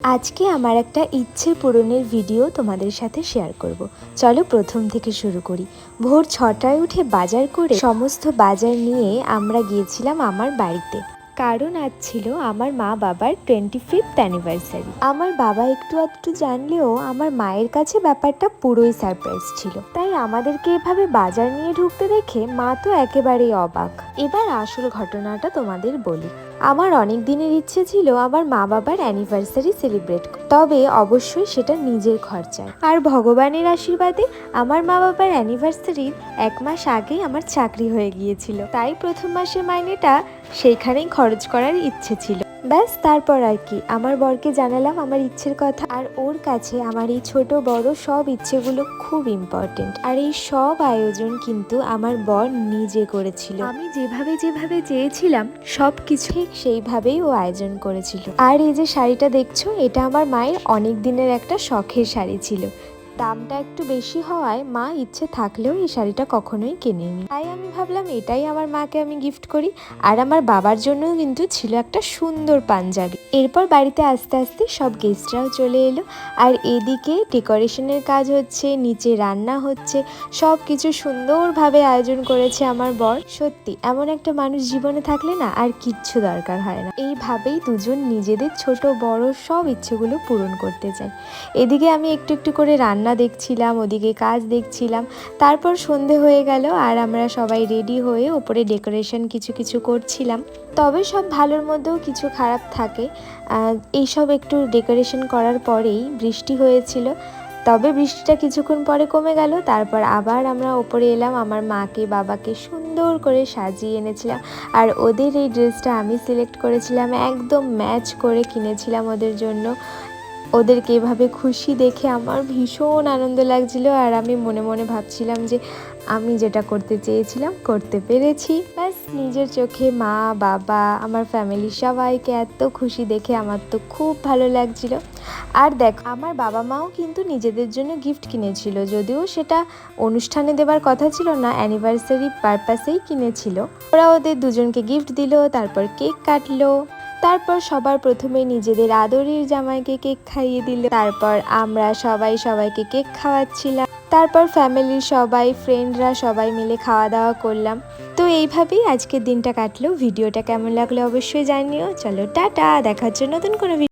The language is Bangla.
আজকে আমার একটা ইচ্ছে পূরণের ভিডিও তোমাদের সাথে শেয়ার করব। চলো প্রথম থেকে শুরু করি। ভোর 6টায় উঠে বাজার করে সমস্ত বাজার নিয়ে আমরা গিয়েছিলাম আমার বাড়িতে, কারণ আজ ছিল আমার মা বাবার 25th অ্যানিভার্সারি। আমার বাবা একটু আধটু জানলেও আমার মায়ের কাছে ব্যাপারটা পুরোই সারপ্রাইজ ছিল। তাই আমাদেরকে এভাবে বাজার নিয়ে ঢুকতে দেখে মা তো একেবারেই অবাক। এবার আসল ঘটনাটা তোমাদের বলি। আমার অনেক দিনের ইচ্ছে ছিল আমার মা বাবার অ্যানিভার্সারি সেলিব্রেট, তবে অবশ্যই সেটা নিজের খরচায়। আর ভগবানের আশীর্বাদে আমার মা বাবার অ্যানিভার্সারির 1 মাস আগেই আমার চাকরি হয়ে গিয়েছিল, তাই প্রথম মাসের মাইনেটা সেইখানেই খরচ করার ইচ্ছে ছিল। ব্যাস, তারপর আর কি, আমার বরকে জানালাম আমার ইচ্ছের কথা, আর ওর কাছে আমার এই ছোট বড় সব ইচ্ছেগুলো খুব ইম্পর্টেন্ট। আর এই সব আয়োজন কিন্তু আমার বর নিজে করেছিল। আমি যেভাবে যেভাবে চেয়েছিলাম সব কিছু ঠিক সেইভাবেই ও আয়োজন করেছিল। আর এই যে শাড়িটা দেখছো, এটা আমার মায়ের অনেক দিনের একটা শখের শাড়ি ছিল। দামটা একটু বেশি হওয়ায় মা ইচ্ছে থাকলেও এই শাড়িটা কখনোই কেনেনি, তাই আমি ভাবলাম এটাই আমার মাকে আমি গিফট করি। আর আমার বাবার জন্যও কিন্তু ছিল একটা সুন্দর পাঞ্জাবি। এরপর বাড়িতে আস্তে আস্তে সব গেস্টরাও চলে এলো, আর এদিকে ডেকোরেশনের কাজ হচ্ছে, নিচে রান্না হচ্ছে, সব কিছু সুন্দরভাবে আয়োজন করেছে আমার বর। সত্যি এমন একটা মানুষ জীবনে থাকলে না আর কিচ্ছু দরকার হয় না। এইভাবেই দুজন নিজেদের ছোট বড় সব ইচ্ছেগুলো পূরণ করতে চায়। এদিকে আমি একটু একটু করে রান্না দেখছিলাম, ওদিকে কাজ দেখছিলাম। তারপর সন্ধে হয়ে গেল আর আমরা সবাই রেডি হয়ে ওপরে ডেকোরেশন কিছু কিছু করছিলাম। তবে সব ভালোর মধ্যেও কিছু খারাপ থাকে। এইসব একটু ডেকোরেশন করার পরেই বৃষ্টি হয়েছিল, তবে বৃষ্টিটা কিছুক্ষণ পরে কমে গেল। তারপর আবার আমরা ওপরে এলাম, আমার মাকে বাবাকে সুন্দর করে সাজিয়ে এনেছিলাম। আর ওদের এই ড্রেসটা আমি সিলেক্ট করেছিলাম, একদম ম্যাচ করে কিনেছিলাম ওদের জন্য। ওদেরকে এভাবে খুশি দেখে আমার ভীষণ আনন্দ লাগছিল, আর আমি মনে মনে ভাবছিলাম যে আমি যেটা করতে চেয়েছিলাম করতে পেরেছি। ব্যাস, নিজের চোখে মা বাবা আমার ফ্যামিলি সবাইকে এত খুশি দেখে আমার তো খুব ভালো লাগছিল। আর দেখ, আমার বাবা মাও কিন্তু নিজেদের জন্য গিফট কিনেছিল, যদিও সেটা অনুষ্ঠানে দেবার কথা ছিল না, অ্যানিভার্সারি পারপাসেই কিনেছিল। ওরা ওদের দুজনকে গিফট দিল, তারপর কেক কাটলো। তারপর সবার প্রথমে নিজেদের আদরের জামাইকে কেক খাইয়ে দিল। তারপর আমরা সবাই সবাইকে কেক খাওয়াচ্ছিলাম। তারপর ফ্যামিলির সবাই, ফ্রেন্ডরা সবাই মিলে খাওয়া দাওয়া করলাম। তো এইভাবেই আজকের দিনটা কাটলো। ভিডিওটা কেমন লাগলো অবশ্যই জানিও। চলো টাটা, দেখার জন্য নতুন কোনো